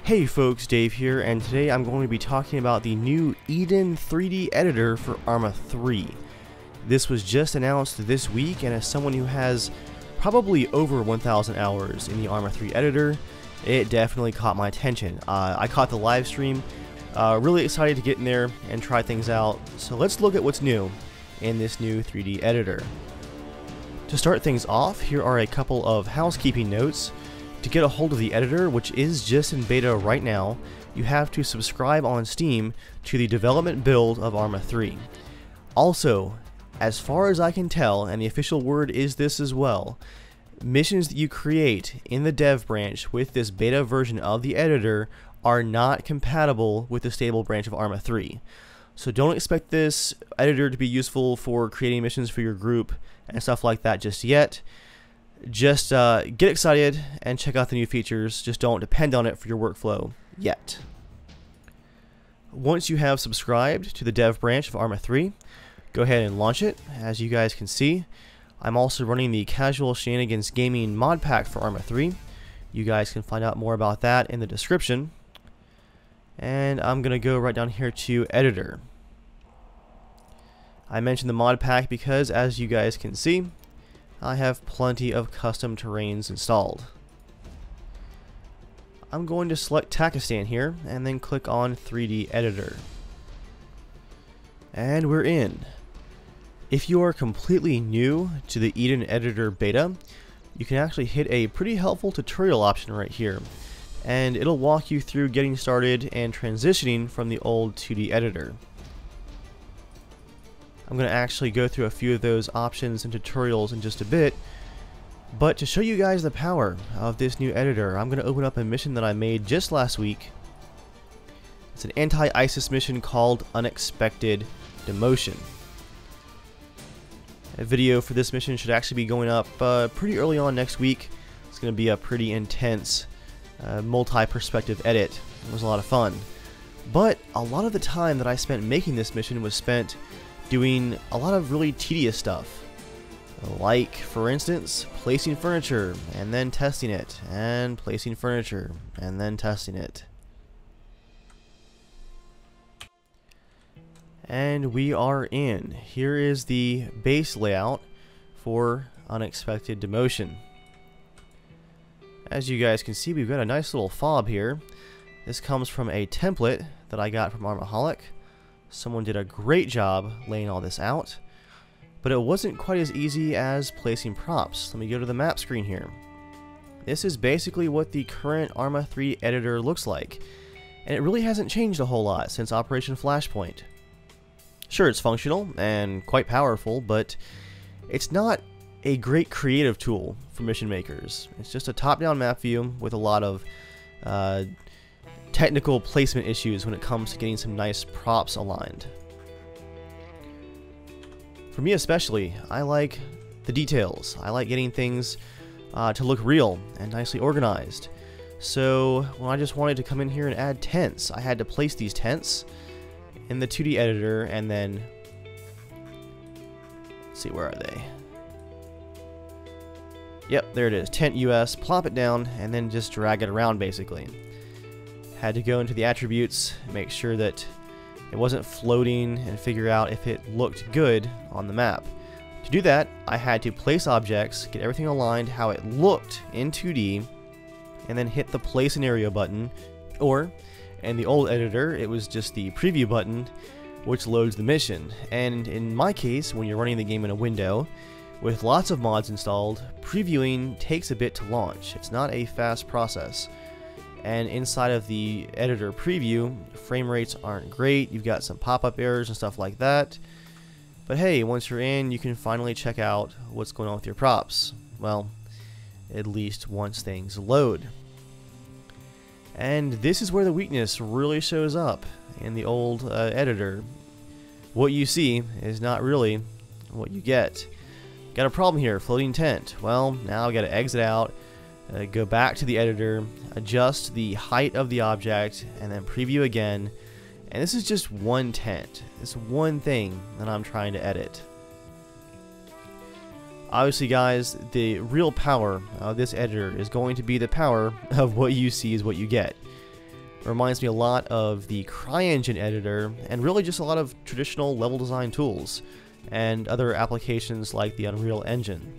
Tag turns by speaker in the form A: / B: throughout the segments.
A: Hey folks, Dave here, and today I'm going to be talking about the new Eden 3D editor for ARMA 3. This was just announced this week, and as someone who has probably over 1,000 hours in the ARMA 3 editor, it definitely caught my attention. I caught the live stream, really excited to get in there and try things out, so let's look at what's new in this new 3D editor. To start things off, here are a couple of housekeeping notes. To get a hold of the editor, which is just in beta right now, you have to subscribe on Steam to the development build of ARMA 3. Also, as far as I can tell, and the official word is this as well, missions that you create in the dev branch with this beta version of the editor are not compatible with the stable branch of ARMA 3. So don't expect this editor to be useful for creating missions for your group and stuff like that just yet. Just get excited and check out the new features. Just don't depend on it for your workflow yet. Once you have subscribed to the dev branch of ARMA 3, go ahead and launch it. As you guys can see, I'm also running the Casual Shenanigans Gaming mod pack for ARMA 3. You guys can find out more about that in the description. And I'm going to go right down here to Editor. I mentioned the mod pack because, as you guys can see, I have plenty of custom terrains installed. I'm going to select Takistan here and then click on 3D Editor. And we're in. If you are completely new to the Eden Editor beta, you can actually hit a pretty helpful tutorial option right here, and it'll walk you through getting started and transitioning from the old 2D editor. I'm going to actually go through a few of those options and tutorials in just a bit, but to show you guys the power of this new editor, I'm going to open up a mission that I made just last week. It's an anti-ISIS mission called Unexpected Demotion. A video for this mission should actually be going up pretty early on next week. It's going to be a pretty intense multi-perspective edit. It was a lot of fun. But a lot of the time that I spent making this mission was spent doing a lot of really tedious stuff, like, for instance, placing furniture and then testing it, and placing furniture and then testing it. And we are in. Here is the base layout for Unexpected Demotion. As you guys can see, we've got a nice little fob here. This comes from a template that I got from Armaholic. Someone did a great job laying all this out, but it wasn't quite as easy as placing props. Let me go to the map screen here. This is basically what the current ARMA 3 editor looks like, and it really hasn't changed a whole lot since Operation Flashpoint. Sure, it's functional and quite powerful, but it's not a great creative tool for mission makers. It's just a top-down map view with a lot of technical placement issues when it comes to getting some nice props aligned. For me especially, I like the details. I like getting things to look real and nicely organized. So when I just wanted to come in here and add tents, I had to place these tents in the 2D editor and then, let's see, where are they? Yep, there it is, tent US, plop it down, and then just drag it around basically. Had to go into the attributes, make sure that it wasn't floating, and figure out if it looked good on the map. To do that, I had to place objects, get everything aligned how it looked in 2D, and then hit the Play Scenario button, or in the old editor, it was just the Preview button, which loads the mission. And in my case, when you're running the game in a window, with lots of mods installed, previewing takes a bit to launch. It's not a fast process. And inside of the editor preview, frame rates aren't great. You've got some pop-up errors and stuff like that. But hey, once you're in, you can finally check out what's going on with your props. Well, at least once things load. And this is where the weakness really shows up in the old editor. What you see is not really what you get. Got a problem here, floating tent. Well, now I got to exit out, go back to the editor, adjust the height of the object, and then preview again. And this is just one tent. It's one thing that I'm trying to edit. Obviously, guys, the real power of this editor is going to be the power of what you see is what you get. It reminds me a lot of the CryEngine editor, and really just a lot of traditional level design tools and other applications like the Unreal Engine.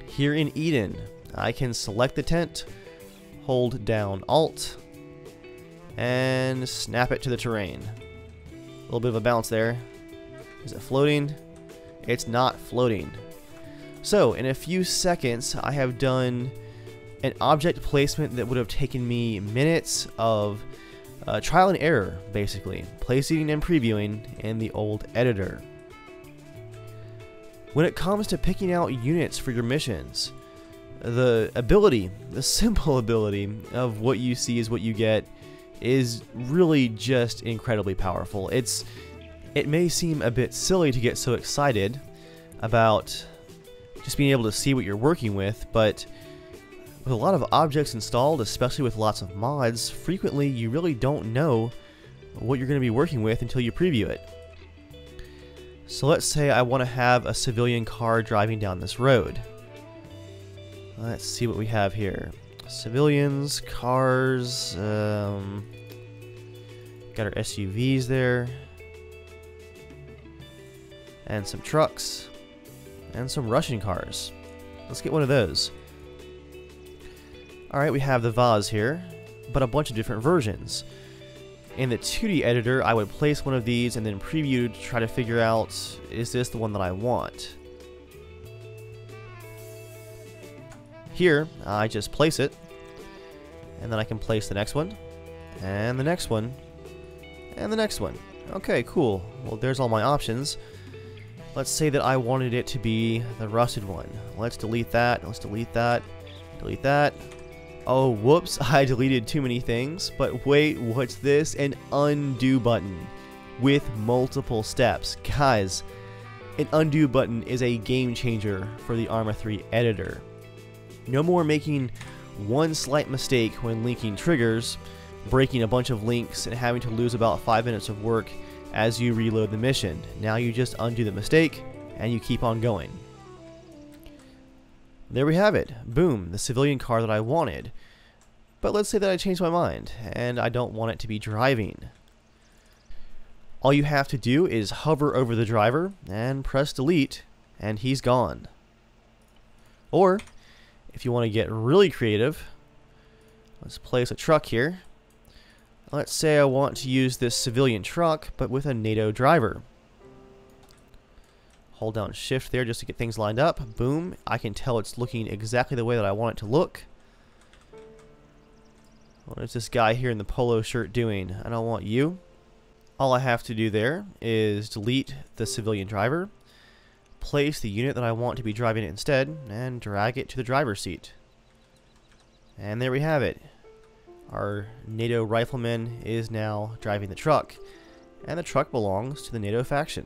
A: Here in Eden, I can select the tent, hold down Alt, and snap it to the terrain. A little bit of a bounce there. Is it floating? It's not floating. So in a few seconds, I have done an object placement that would have taken me minutes of trial and error, basically, placing and previewing in the old editor. When it comes to picking out units for your missions, the simple ability of what you see is what you get is really just incredibly powerful. It may seem a bit silly to get so excited about just being able to see what you're working with, but with a lot of objects installed, especially with lots of mods, frequently you really don't know what you're going to be working with until you preview it. So let's say I want to have a civilian car driving down this road. Let's see what we have here. Civilians, cars, got our SUVs there, and some trucks, and some Russian cars. Let's get one of those. Alright, we have the vase here, but a bunch of different versions. In the 2D editor, I would place one of these and then preview to try to figure out, is this the one that I want? Here, I just place it, and then I can place the next one, and the next one, and the next one. Okay, cool. Well, there's all my options. Let's say that I wanted it to be the rusted one. Let's delete that, let's delete that, delete that. Oh, whoops, I deleted too many things, but wait, what's this? An undo button with multiple steps. Guys, an undo button is a game changer for the ARMA 3 editor. No more making one slight mistake when linking triggers, breaking a bunch of links, and having to lose about 5 minutes of work as you reload the mission. Now you just undo the mistake, and you keep on going. There we have it. Boom, the civilian car that I wanted. But let's say that I changed my mind, and I don't want it to be driving. All you have to do is hover over the driver, and press delete, and he's gone. Or, if you want to get really creative, let's place a truck here. Let's say I want to use this civilian truck, but with a NATO driver. Hold down shift there just to get things lined up. Boom. I can tell it's looking exactly the way that I want it to look. What is this guy here in the polo shirt doing? I don't want you. All I have to do there is delete the civilian driver, place the unit that I want to be driving it instead, and drag it to the driver's seat. And there we have it. Our NATO rifleman is now driving the truck, and the truck belongs to the NATO faction.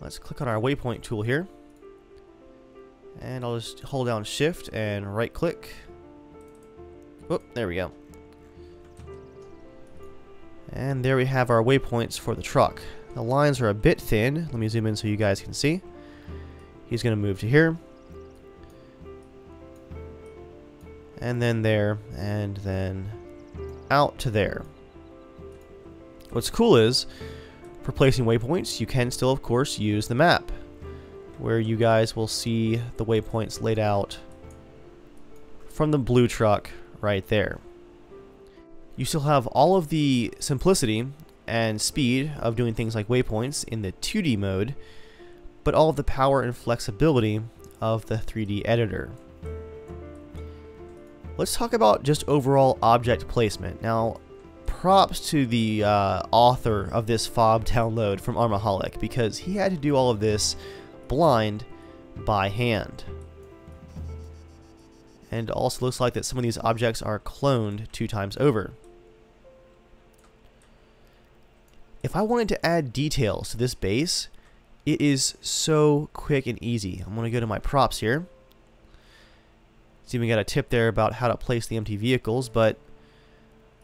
A: Let's click on our waypoint tool here, and I'll just hold down shift and right click. Oh, there we go. And there we have our waypoints for the truck. The lines are a bit thin. Let me zoom in so you guys can see. He's going to move to here, and then there, and then out to there. What's cool is, for placing waypoints, you can still, of course, use the map, where you guys will see the waypoints laid out from the blue truck right there. You still have all of the simplicity and speed of doing things like waypoints in the 2D mode, but all of the power and flexibility of the 3D editor. Let's talk about just overall object placement. Now, props to the author of this FOB download from Armaholic, because he had to do all of this blind by hand. And also looks like that some of these objects are cloned 2 times over. If I wanted to add details to this base, it is so quick and easy. I'm going to go to my props here. See, we got a tip there about how to place the empty vehicles, but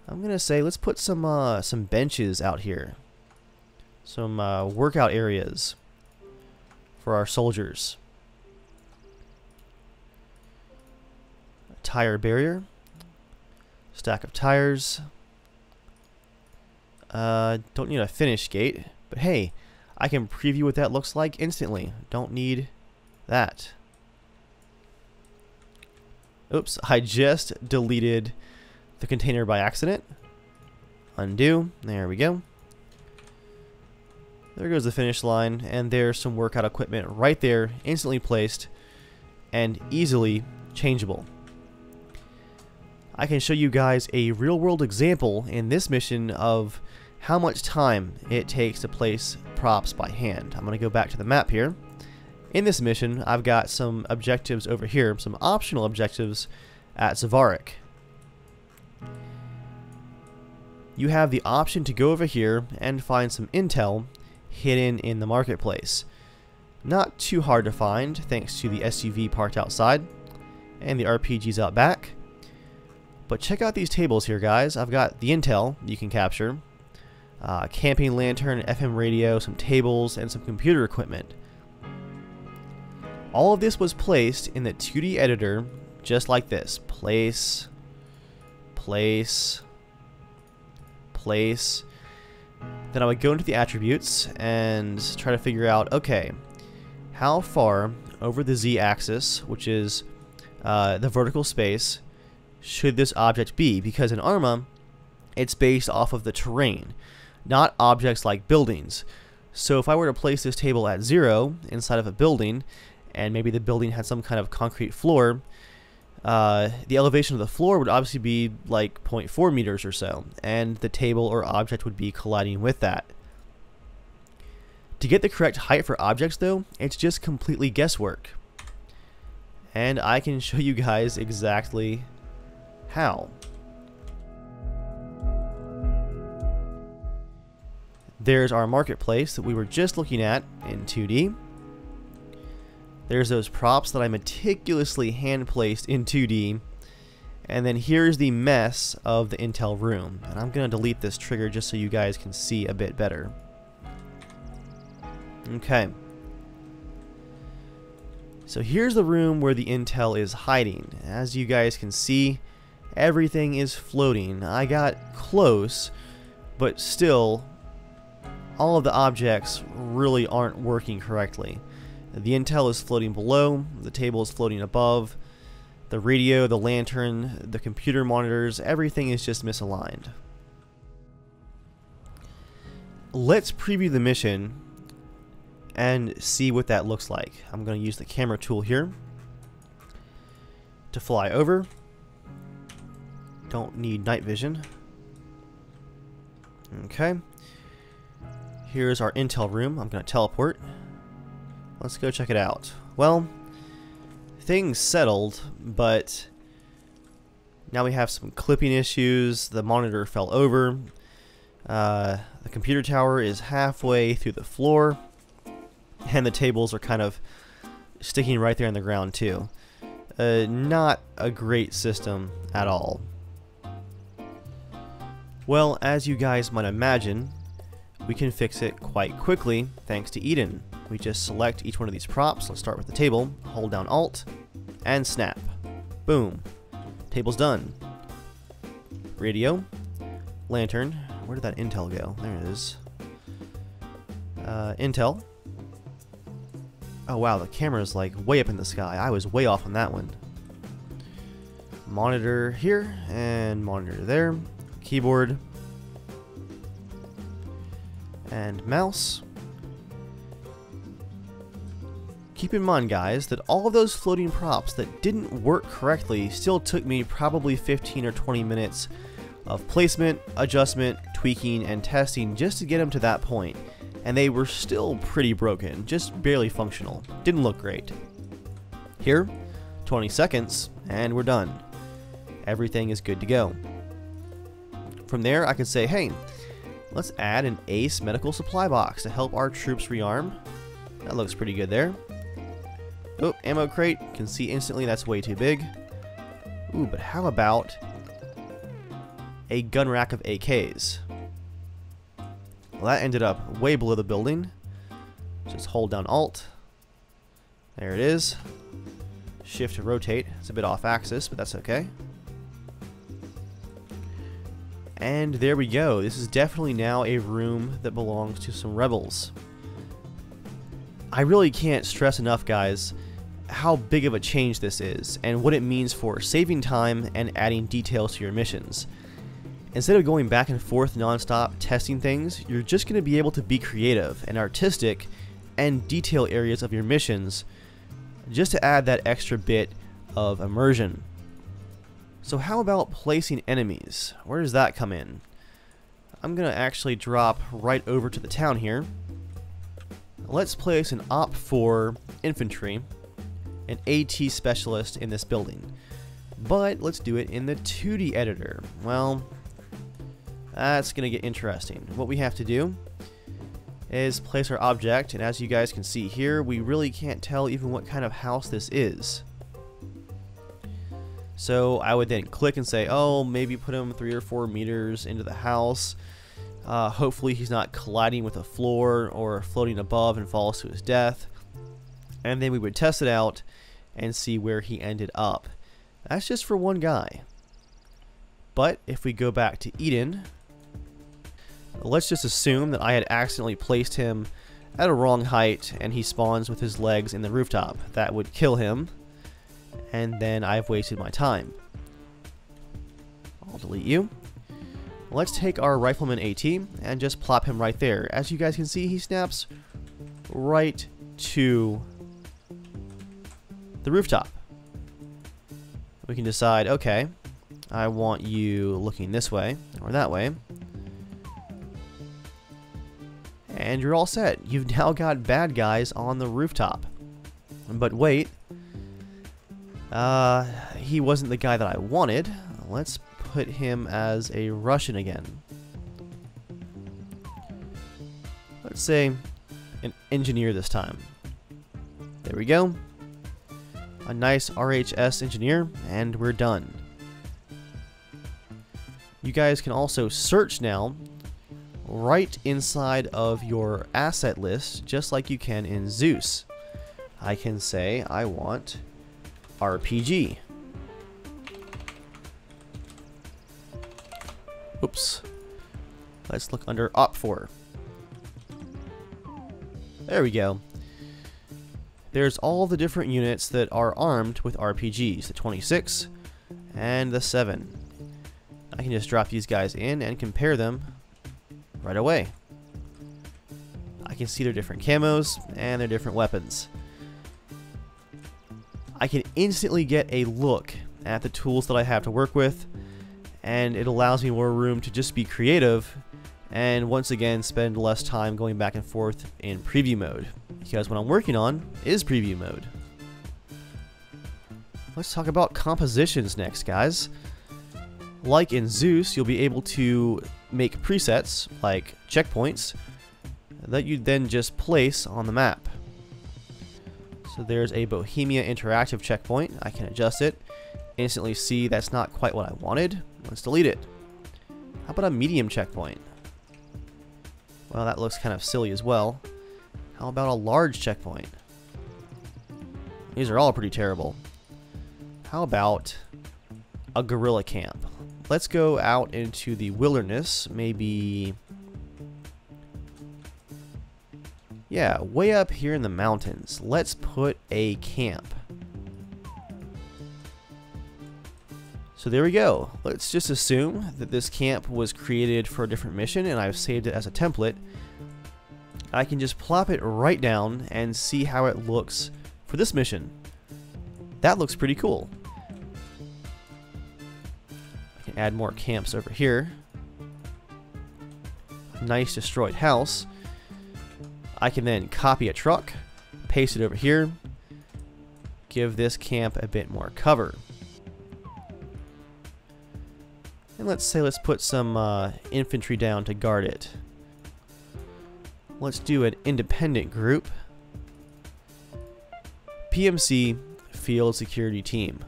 A: I'm going to say let's put some benches out here. Some workout areas for our soldiers. A tire barrier. Stack of tires. Don't need a finish gate, but hey, I can preview what that looks like instantly. Don't need that. Oops, I just deleted the container by accident. Undo. There we go. There goes the finish line, and there's some workout equipment right there, instantly placed and easily changeable. I can show you guys a real-world example in this mission of how much time it takes to place props by hand. I'm going to go back to the map here. In this mission, I've got some objectives over here, some optional objectives at Zavaric. You have the option to go over here and find some intel hidden in the marketplace. Not too hard to find, thanks to the SUV parked outside and the RPGs out back. But check out these tables here, guys. I've got the intel you can capture, camping lantern, FM radio, some tables, and some computer equipment. All of this was placed in the 2D editor just like this. Place, place, place. Then I would go into the attributes and try to figure out, okay, how far over the z-axis, which is the vertical space, should this object be? Because in ARMA, it's based off of the terrain, not objects like buildings. So if I were to place this table at 0 inside of a building, and maybe the building had some kind of concrete floor, the elevation of the floor would obviously be like 0.4 meters or so, and the table or object would be colliding with that. To get the correct height for objects though, it's just completely guesswork. And I can show you guys exactly how. There's our marketplace that we were just looking at in 2D. There's those props that I meticulously hand placed in 2D. And then here's the mess of the intel room. And I'm going to delete this trigger just so you guys can see a bit better. Okay. So here's the room where the intel is hiding. As you guys can see, everything is floating. I got close, but still, all of the objects really aren't working correctly. The intel is floating below, the table is floating above, the radio, the lantern, the computer monitors, everything is just misaligned. Let's preview the mission and see what that looks like. I'm going to use the camera tool here to fly over. Don't need night vision. Okay. Here's our intel room. I'm going to teleport. Let's go check it out. Well, things settled, but now we have some clipping issues. The monitor fell over. The computer tower is halfway through the floor, and the tables are kind of sticking right there in the ground too. Not a great system at all. Well, as you guys might imagine, we can fix it quite quickly thanks to Eden. We just select each one of these props. Let's start with the table, hold down Alt, and snap. Boom. Table's done. Radio, lantern. Where did that intel go? There it is. Intel. Oh wow, the camera's like way up in the sky. I was way off on that one. Monitor here, and monitor there. Keyboard. And mouse. Keep in mind, guys, that all of those floating props that didn't work correctly still took me probably 15 or 20 minutes of placement, adjustment, tweaking, and testing just to get them to that point. And they were still pretty broken, just barely functional. Didn't look great. Here, 20 seconds, and we're done. Everything is good to go. From there, I could say, hey, let's add an ACE medical supply box to help our troops rearm. That looks pretty good there. Oh, ammo crate. Can see instantly that's way too big. Ooh, but how about a gun rack of AKs? Well, that ended up way below the building. Just hold down Alt. There it is. Shift to rotate. It's a bit off axis, but that's okay. And there we go. This is definitely now a room that belongs to some rebels. I really can't stress enough, guys, how big of a change this is and what it means for saving time and adding details to your missions. Instead of going back and forth non-stop testing things, you're just going to be able to be creative and artistic and detail areas of your missions just to add that extra bit of immersion. So how about placing enemies? Where does that come in? I'm going to actually drop right over to the town here. Let's place an OP4 infantry, an AT specialist in this building. But let's do it in the 2D editor. Well, that's going to get interesting. What we have to do is place our object, and as you guys can see here, we really can't tell even what kind of house this is. So I would then click and say, oh, maybe put him 3 or 4 meters into the house. Hopefully he's not colliding with a floor or floating above and falls to his death. And then we would test it out and see where he ended up. That's just for one guy. But if we go back to Eden, let's just assume that I had accidentally placed him at a wrong height and he spawns with his legs in the rooftop. That would kill him, and then I've wasted my time. I'll delete you. Let's take our rifleman AT and just plop him right there. As you guys can see, he snaps right to the rooftop. We can decide, okay, I want you looking this way or that way. And you're all set. You've now got bad guys on the rooftop. But wait, he wasn't the guy that I wanted. Let's put him as a Russian again. Let's say an engineer this time. There we go. A nice RHS engineer, and we're done. You guys can also search now right inside of your asset list, just like you can in Zeus. I can say I want RPG. Oops. Let's look under OP4. There we go. There's all the different units that are armed with RPGs, the 26 and the 7. I can just drop these guys in and compare them right away. I can see their different camos and their different weapons. I can instantly get a look at the tools that I have to work with, and it allows me more room to just be creative and once again spend less time going back and forth in preview mode, because what I'm working on is preview mode. Let's talk about compositions next, guys. Like in Zeus, you'll be able to make presets like checkpoints that you then just place on the map. So there's a Bohemia interactive checkpoint. I can adjust it, instantly see that's not quite what I wanted. Let's delete it. How about a medium checkpoint? Well, that looks kind of silly as well. How about a large checkpoint? These are all pretty terrible. How about a guerrilla camp? Let's go out into the wilderness, maybe, yeah, way up here in the mountains. Let's put a camp. So there we go. Let's just assume that this camp was created for a different mission and I've saved it as a template. I can just plop it right down and see how it looks for this mission. That looks pretty cool. I can add more camps over here. Nice destroyed house. I can then copy a truck, paste it over here, give this camp a bit more cover. And let's put some infantry down to guard it. Let's do an independent group. PMC Field Security Team,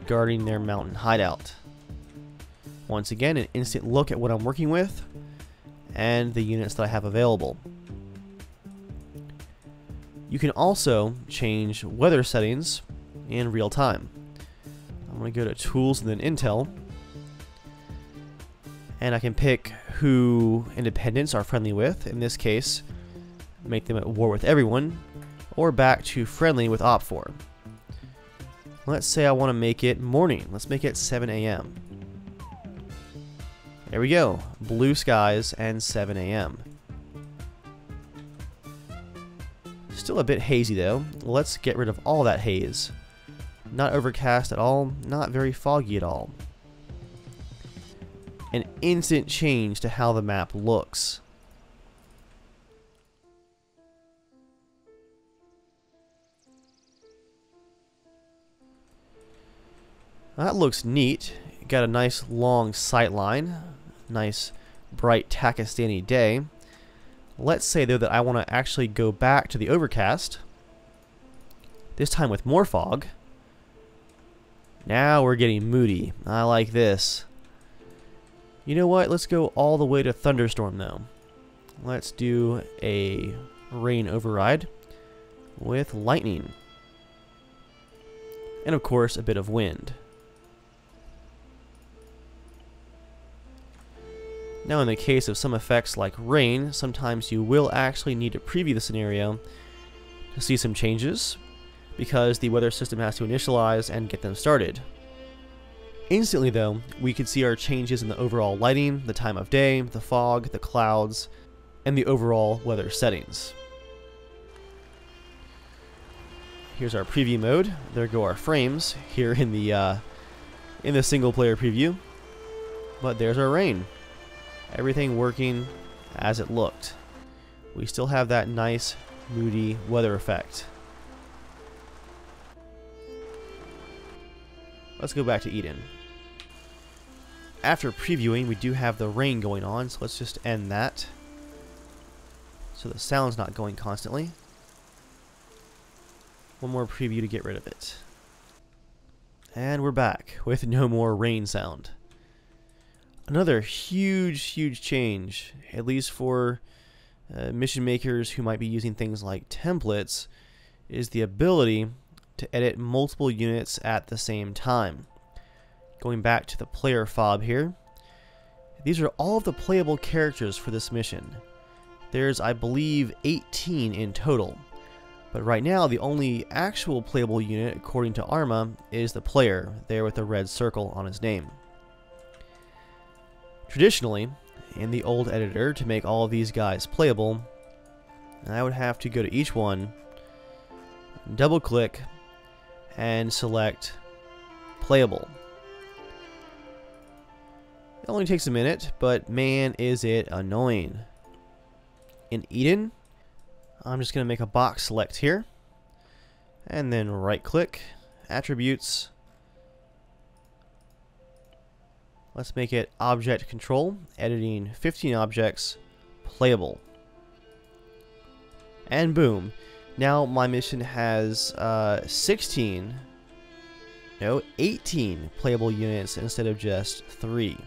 A: guarding their mountain hideout. Once again, an instant look at what I'm working with and the units that I have available. You can also change weather settings in real time. I'm going to go to Tools and then Intel, and I can pick who independents are friendly with. In this case, make them at war with everyone, or back to friendly with OPFOR. Let's say I want to make it morning. Let's make it 7 a.m. There we go. Blue skies and 7 a.m. Still a bit hazy though. Let's get rid of all that haze. Not overcast at all, not very foggy at all. An instant change to how the map looks. That looks neat. Got a nice long sight line. Nice bright Pakistani day. Let's say though that I want to actually go back to the overcast. This time with more fog. Now we're getting moody. I like this. You know what? Let's go all the way to thunderstorm though. Let's do a rain override with lightning. And of course a bit of wind. Now in the case of some effects like rain, sometimes you will actually need to preview the scenario to see some changes, because the weather system has to initialize and get them started. Instantly though, we can see our changes in the overall lighting, the time of day, the fog, the clouds, and the overall weather settings. Here's our preview mode. There go our frames here in the single player preview. But there's our rain. Everything working as it looked. We still have that nice moody weather effect. Let's go back to Eden. After previewing, we do have the rain going on, so let's just end that so the sound's not going constantly. One more preview to get rid of it. And we're back with no more rain sound. Another huge change, at least for mission makers who might be using things like templates, is the ability to edit multiple units at the same time. Going back to the player fob here, these are all of the playable characters for this mission. There's, I believe, 18 in total, but right now the only actual playable unit, according to ARMA, is the player, there with the red circle on his name. Traditionally, in the old editor, to make all of these guys playable, I would have to go to each one, double click, and select playable. It only takes a minute, but man is it annoying. In Eden, I'm just going to make a box select here, and then right click, attributes. Let's make it object control, editing 15 objects, playable. And boom. Now my mission has 18 playable units instead of just 3.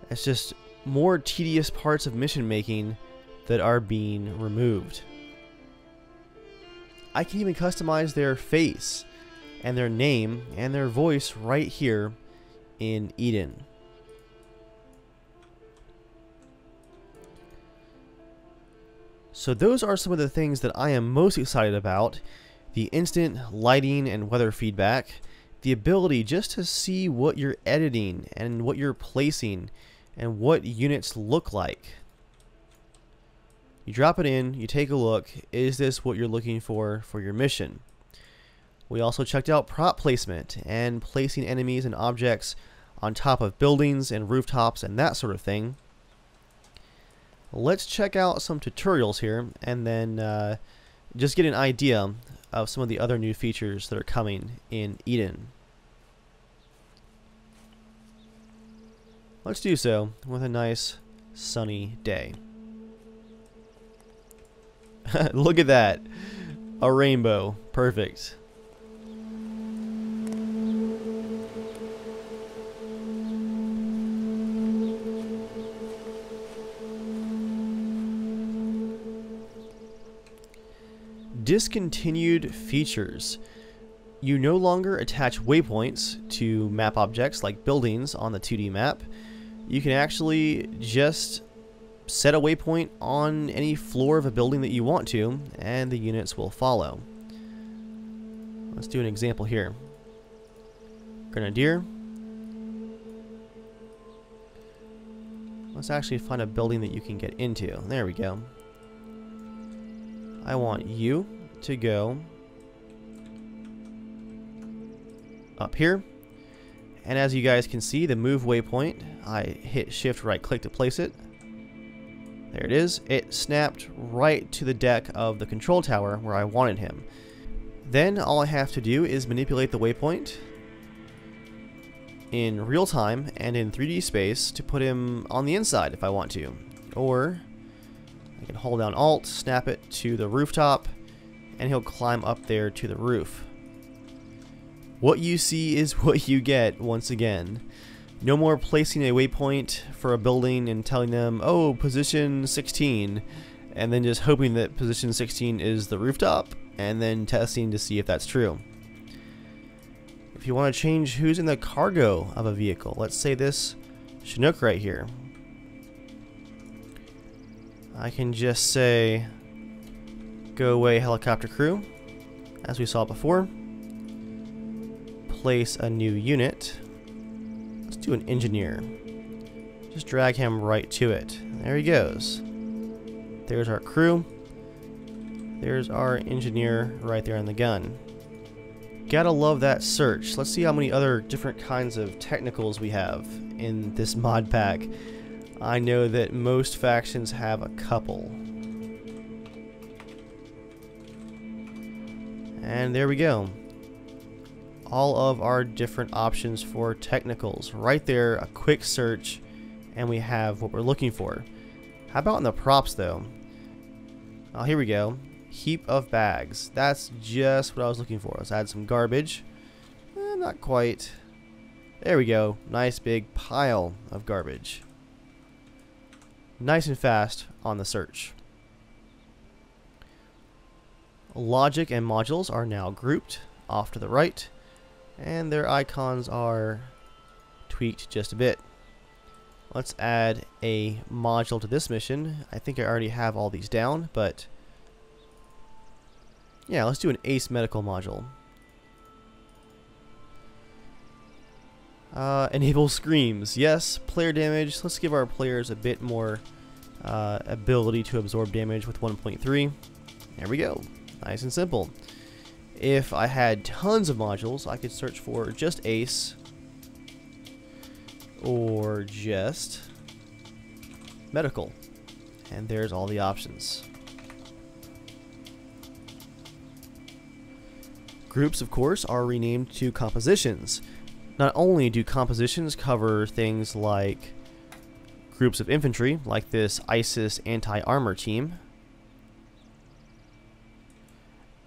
A: It's just more tedious parts of mission making that are being removed. I can even customize their face and their name and their voice right here in Eden. So those are some of the things that I am most excited about. The instant lighting and weather feedback, the ability just to see what you're editing and what you're placing and what units look like. You drop it in, you take a look, is this what you're looking for your mission? We also checked out prop placement and placing enemies and objects on top of buildings and rooftops and that sort of thing. Let's check out some tutorials here and then just get an idea of some of the other new features that are coming in Eden. Let's do so with a nice sunny day. Look at that. A rainbow. Perfect. Discontinued features. You no longer attach waypoints to map objects like buildings on the 2D map. You can actually just set a waypoint on any floor of a building that you want to, and the units will follow. Let's do an example here. Grenadier. Let's actually find a building that you can get into. There we go. I want you to go up here, and as you guys can see, the move waypoint, I hit shift right click to place it. There it is. It snapped right to the deck of the control tower where I wanted him. Then all I have to do is manipulate the waypoint in real time and in 3D space to put him on the inside if I want to, or I can hold down Alt, snap it to the rooftop, and he'll climb up there to the roof. What you see is what you get once again. No more placing a waypoint for a building and telling them, oh, position 16, and then just hoping that position 16 is the rooftop, and then testing to see if that's true. If you want to change who's in the cargo of a vehicle, let's say this Chinook right here, I can just say, go away helicopter crew, as we saw before. Place a new unit. Let's do an engineer. Just drag him right to it. There he goes. There's our crew. There's our engineer right there on the gun. Gotta love that search. Let's see how many other different kinds of technicals we have in this mod pack. I know that most factions have a couple. And there we go. All of our different options for technicals. Right there, a quick search, and we have what we're looking for. How about in the props though? Oh, here we go. Heap of bags. That's just what I was looking for. Let's add some garbage. Not quite. There we go. Nice big pile of garbage. Nice and fast on the search. Logic and modules are now grouped off to the right, and their icons are tweaked just a bit. Let's add a module to this mission. I think I already have all these down, but yeah, let's do an ace medical module. Enable screams. Yes, player damage. Let's give our players a bit more ability to absorb damage with 1.3. There we go. Nice and simple. If I had tons of modules, I could search for just ace or just medical. And there's all the options. Groups, of course, are renamed to compositions. Not only do compositions cover things like groups of infantry, like this ISIS anti-armor team,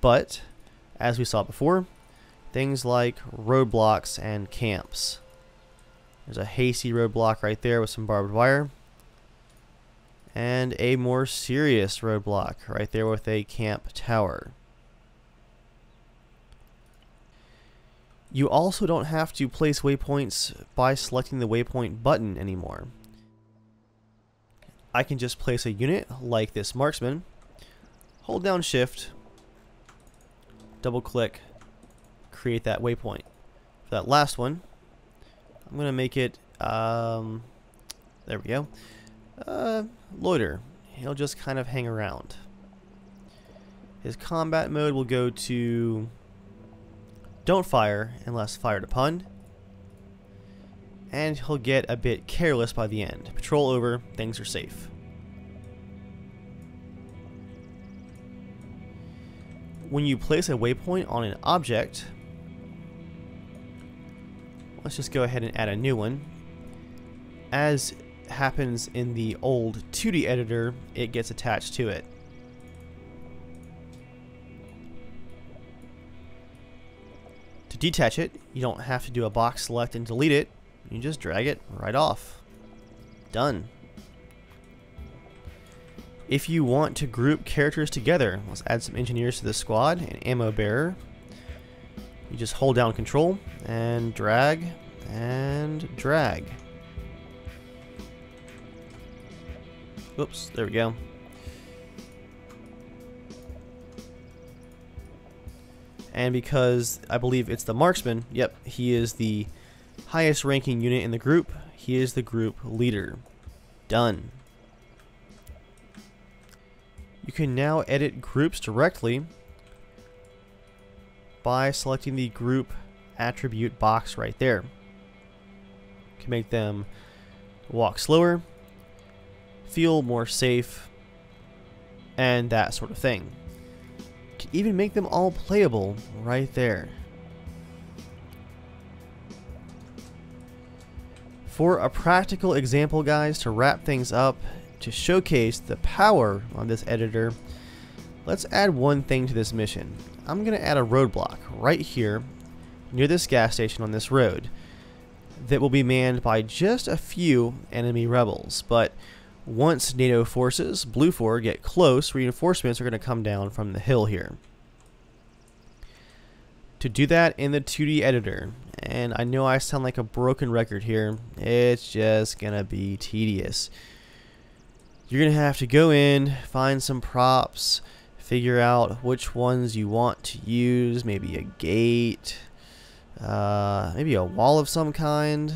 A: but, as we saw before, things like roadblocks and camps. There's a hasty roadblock right there with some barbed wire, and a more serious roadblock right there with a camp tower. You also don't have to place waypoints by selecting the waypoint button anymore. I can just place a unit like this marksman, hold down shift, double click, create that waypoint. For that last one, I'm going to make it, there we go, loiter. He'll just kind of hang around. His combat mode will go to don't fire unless fired upon. And he'll get a bit careless by the end. Patrol over, things are safe. When you place a waypoint on an object, let's just go ahead and add a new one. As happens in the old 2D editor, it gets attached to it. To detach it, you don't have to do a box select and delete it. You just drag it right off. Done. If you want to group characters together, let's add some engineers to the squad, an ammo bearer. You just hold down control and drag and drag. Whoops, there we go. And because I believe it's the marksman, yep, he is the highest ranking unit in the group. He is the group leader. Done. You can now edit groups directly by selecting the group attribute box right there. You can make them walk slower, feel more safe, and that sort of thing. You can even make them all playable right there. For a practical example, guys, to wrap things up, to showcase the power on this editor, let's add one thing to this mission. I'm going to add a roadblock right here near this gas station on this road that will be manned by just a few enemy rebels. But once NATO forces, Blue 4, get close, reinforcements are going to come down from the hill here. To do that in the 2D editor, and I know I sound like a broken record here, it's just going to be tedious. You're going to have to go in, find some props, figure out which ones you want to use, maybe a gate, maybe a wall of some kind,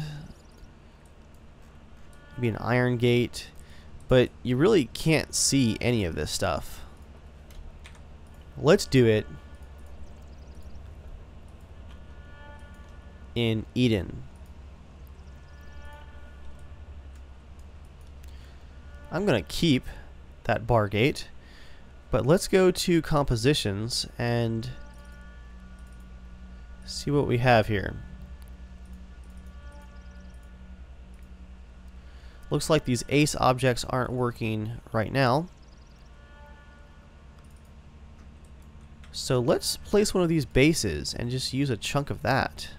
A: maybe an iron gate, but you really can't see any of this stuff. Let's do it in Eden. I'm going to keep that bar gate, but let's go to compositions and see what we have here. Looks like these ace objects aren't working right now. So let's place one of these bases and just use a chunk of that.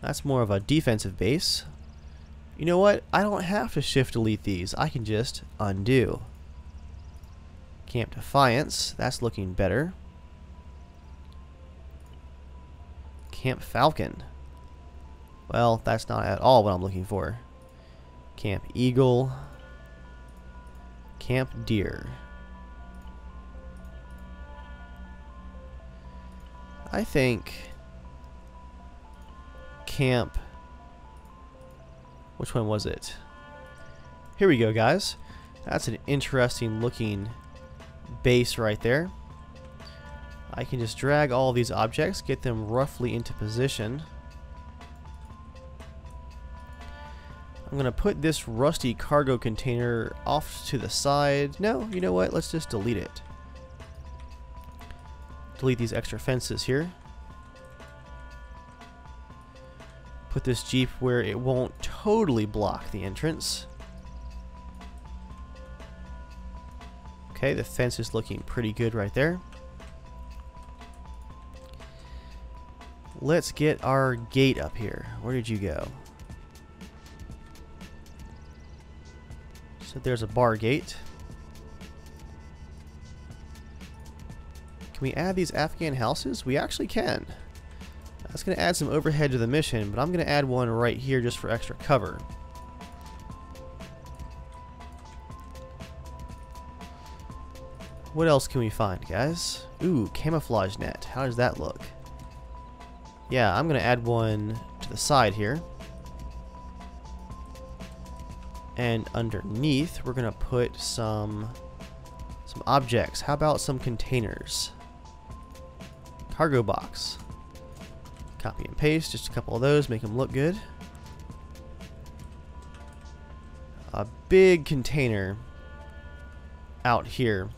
A: That's more of a defensive base. You know what? I don't have to shift delete these. I can just undo. Camp Defiance. That's looking better. Camp Falcon. Well, that's not at all what I'm looking for. Camp Eagle. Camp Deer. I think Camp... Which one was it? Here we go, guys. That's an interesting looking base right there. I can just drag all these objects, get them roughly into position. I'm going to put this rusty cargo container off to the side. No, you know what? Let's just delete it. Delete these extra fences here. Put this Jeep where it won't totally block the entrance. Okay, the fence is looking pretty good right there. Let's get our gate up here. Where did you go? So there's a bar gate. Can we add these Afghan houses? We actually can. That's going to add some overhead to the mission, but I'm going to add one right here just for extra cover. What else can we find, guys? Ooh, camouflage net. How does that look? Yeah, I'm going to add one to the side here. And underneath, we're going to put some objects. How about some containers? Cargo box. Copy and paste, just a couple of those, make them look good. A big container out here,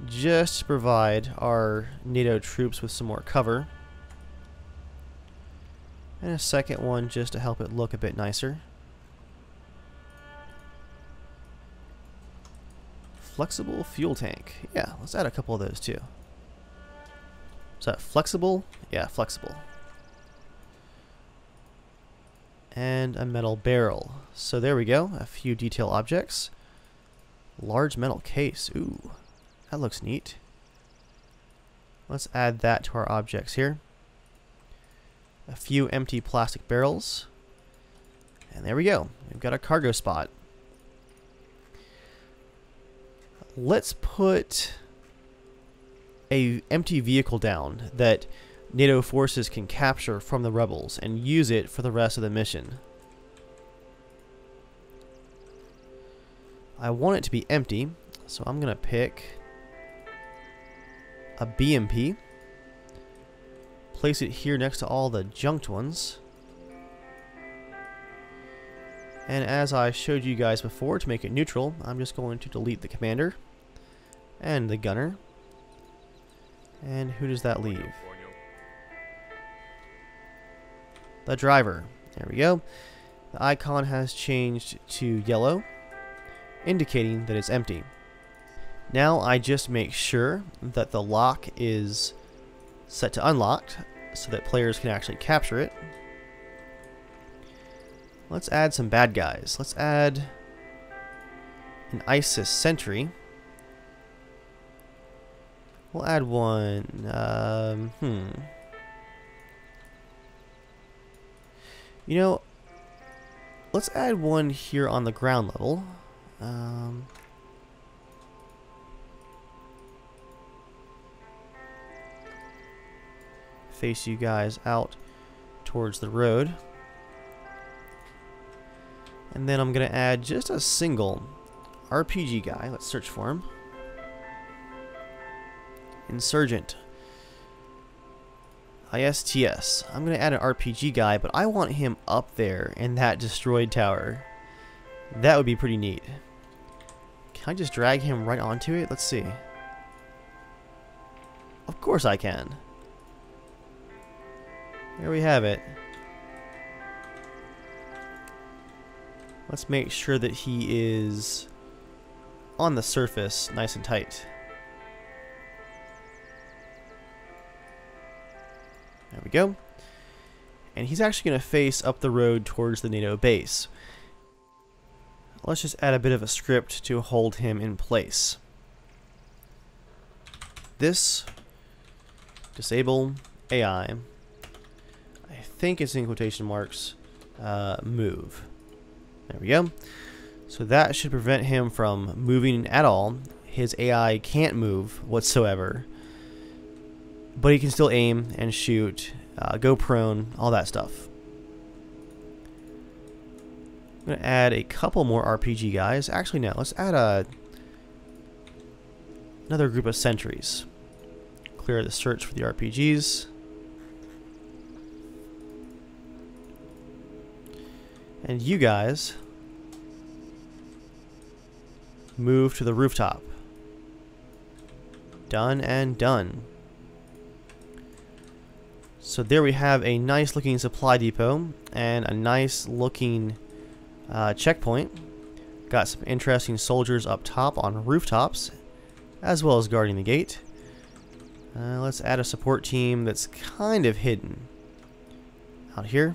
A: just to provide our NATO troops with some more cover. And a second one just to help it look a bit nicer. Flexible fuel tank. Yeah, let's add a couple of those too. Is that flexible? Yeah, flexible. And a metal barrel. So there we go, a few detail objects. Large metal case. Ooh, that looks neat. Let's add that to our objects here. A few empty plastic barrels. And there we go. We've got a cargo spot. Let's put a empty vehicle down that NATO forces can capture from the rebels and use it for the rest of the mission. I want it to be empty, so I'm going to pick a BMP. Place it here next to all the junked ones. And as I showed you guys before, to make it neutral, I'm just going to delete the commander and the gunner. And who does that leave? The driver. There we go. The icon has changed to yellow, indicating that it's empty. Now I just make sure that the lock is set to unlocked so that players can actually capture it. Let's add some bad guys. Let's add an ISIS sentry. We'll add one. You know, let's add one here on the ground level. Face you guys out towards the road. And then I'm going to add just a single RPG guy. Let's search for him. Insurgent. ISTS. I'm going to add an RPG guy, but I want him up there in that destroyed tower. That would be pretty neat. Can I just drag him right onto it? Let's see. Of course I can. There we have it. Let's make sure that he is on the surface nice and tight. There we go. And he's actually going to face up the road towards the NATO base. Let's just add a bit of a script to hold him in place. This disable AI, I think it's in quotation marks, move. There we go. So that should prevent him from moving at all. His AI can't move whatsoever, but he can still aim and shoot, go prone, all that stuff. I'm going to add a couple more RPG guys. Actually, no, let's add another group of sentries. Clear the search for the RPGs. And you guys move to the rooftop. Done and done. So there we have a nice looking supply depot and a nice looking checkpoint. Got some interesting soldiers up top on rooftops, as well as guarding the gate. Let's add a support team that's kind of hidden out here.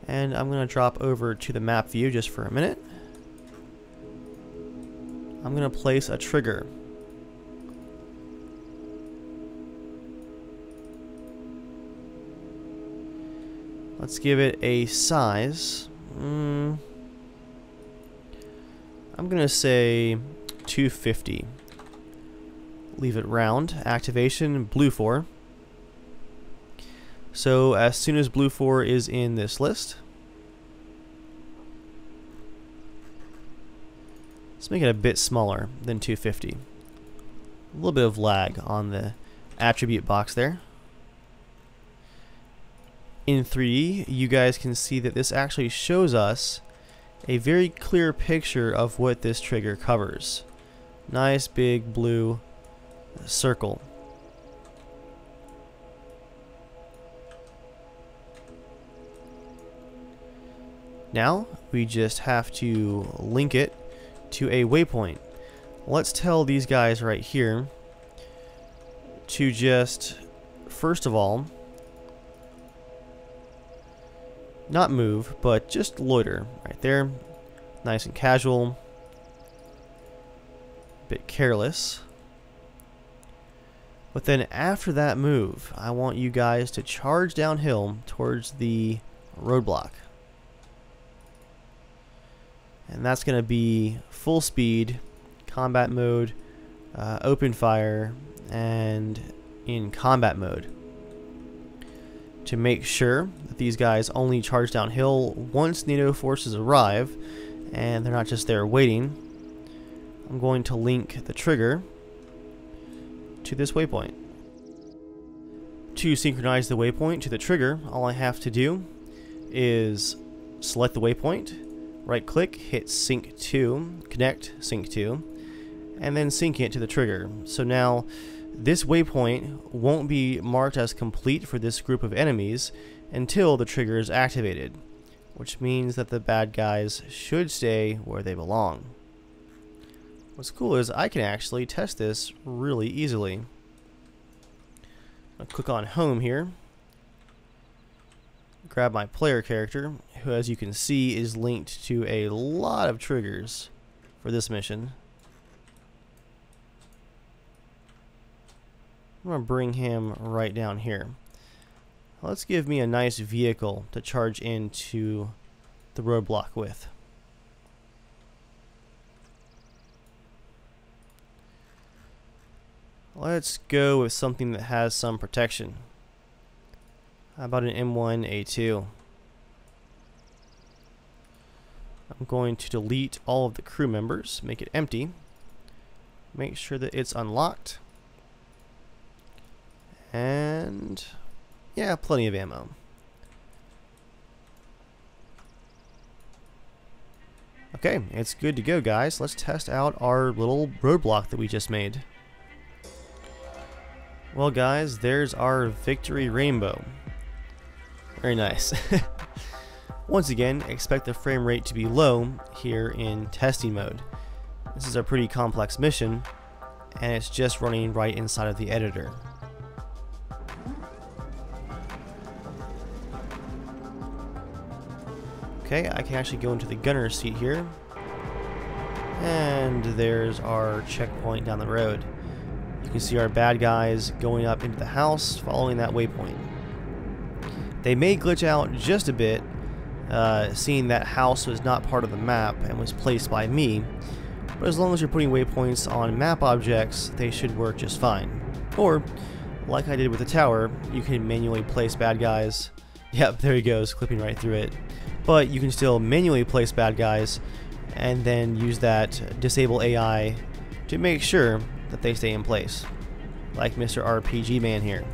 A: And I'm going to drop over to the map view just for a minute. I'm going to place a trigger. Let's give it a size. I'm going to say 250. Leave it round. Activation blue 4. So as soon as blue 4 is in this list, let's make it a bit smaller than 250. A little bit of lag on the attribute box there. In 3D, you guys can see that this actually shows us a very clear picture of what this trigger covers. Nice big blue circle. Now we just have to link it to a waypoint. Let's tell these guys right here to just, first of all, not move, but just loiter right there. Nice and casual. A bit careless. But then after that move, I want you guys to charge downhill towards the roadblock. And that's going to be full speed, combat mode, open fire, and in combat mode. To make sure that these guys only charge downhill once NATO forces arrive, and they're not just there waiting, I'm going to link the trigger to this waypoint. To synchronize the waypoint to the trigger, all I have to do is select the waypoint, right click, hit sync to, connect sync to, and then sync it to the trigger. So now this waypoint won't be marked as complete for this group of enemies until the trigger is activated, which means that the bad guys should stay where they belong. What's cool is I can actually test this really easily. I'll click on home here, grab my player character, who as you can see is linked to a lot of triggers for this mission. I'm going to bring him right down here. Let's give me a nice vehicle to charge into the roadblock with. Let's go with something that has some protection. How about an M1A2? I'm going to delete all of the crew members, make it empty, make sure that it's unlocked, and yeah, plenty of ammo. Okay, it's good to go, guys. Let's test out our little roadblock that we just made. Well, guys, there's our victory rainbow. Very nice. Once again, expect the frame rate to be low here in testing mode. This is a pretty complex mission, and it's just running right inside of the editor. Okay, I can actually go into the gunner's seat here, and there's our checkpoint down the road. You can see our bad guys going up into the house, following that waypoint. They may glitch out just a bit, seeing that house was not part of the map and was placed by me, but as long as you're putting waypoints on map objects, they should work just fine. Or, like I did with the tower, you can manually place bad guys. Yep, there he goes, clipping right through it. But you can still manually place bad guys and then use that disable AI to make sure that they stay in place, like Mr. RPG Man here.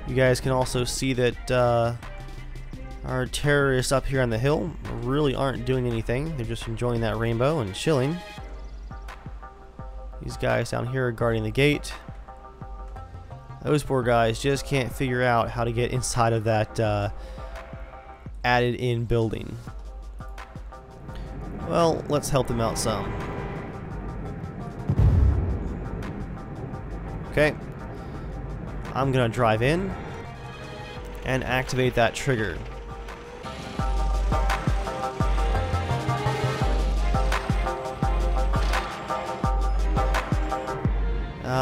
A: You guys can also see that our terrorists up here on the hill really aren't doing anything. They're just enjoying that rainbow and chilling. These guys down here are guarding the gate. Those poor guys just can't figure out how to get inside of that added in building. Well, let's help them out some. Okay, I'm gonna drive in and activate that trigger.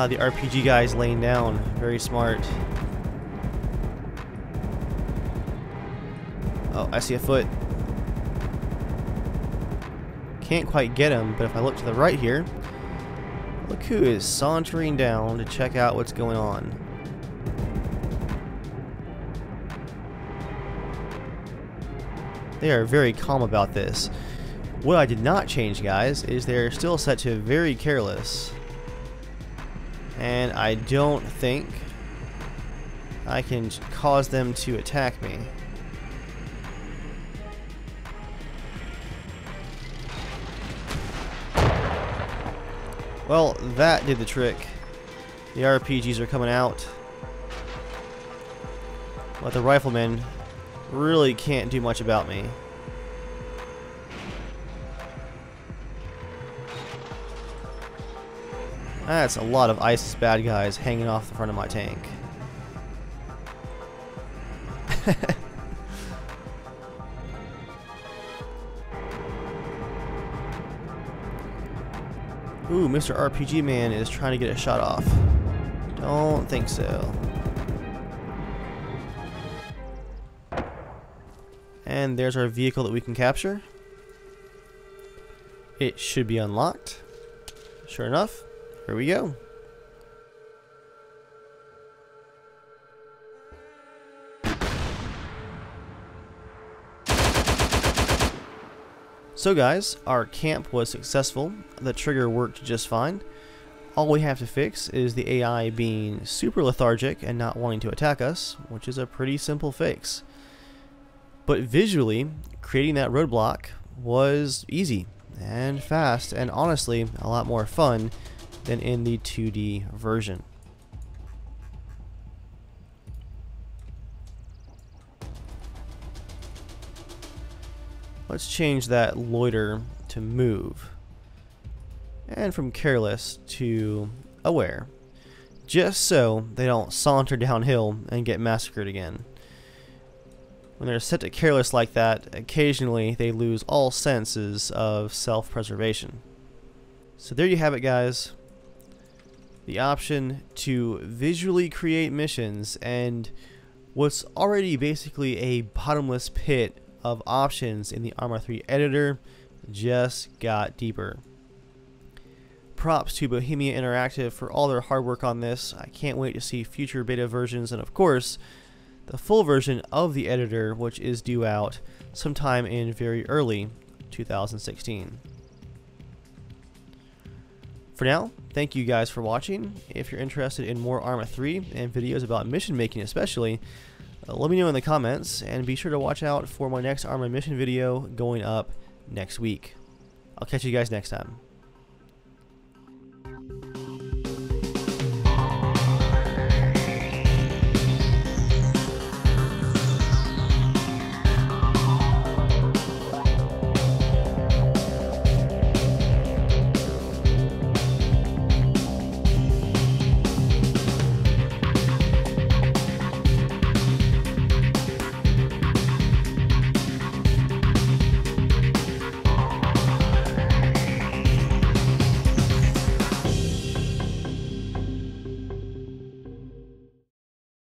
A: The RPG guy's laying down. Very smart. Oh, I see a foot. Can't quite get him, but if I look to the right here, look who is sauntering down to check out what's going on. They are very calm about this. What I did not change, guys, is they're still set to very careless. And I don't think I can cause them to attack me. Well, that did the trick. The RPGs are coming out. But the riflemen really can't do much about me. That's a lot of ISIS bad guys hanging off the front of my tank. Ooh, Mr. RPG Man is trying to get a shot off. Don't think so. And there's our vehicle that we can capture. It should be unlocked. Sure enough, here we go. So guys, our camp was successful. The trigger worked just fine. All we have to fix is the AI being super lethargic and not wanting to attack us, which is a pretty simple fix. But visually, creating that roadblock was easy and fast, and honestly a lot more fun than in the 2D version. Let's change that loiter to move, and from careless to aware, just so they don't saunter downhill and get massacred again. When they're set to careless like that, occasionally they lose all senses of self-preservation. So there you have it, guys. The option to visually create missions and what's already basically a bottomless pit of options in the ARMA 3 editor just got deeper. Props to Bohemia Interactive for all their hard work on this. I can't wait to see future beta versions, and of course the full version of the editor, which is due out sometime in very early 2016. For now, thank you guys for watching. If you're interested in more ARMA 3 and videos about mission making especially, let me know in the comments, and be sure to watch out for my next ARMA mission video going up next week. I'll catch you guys next time.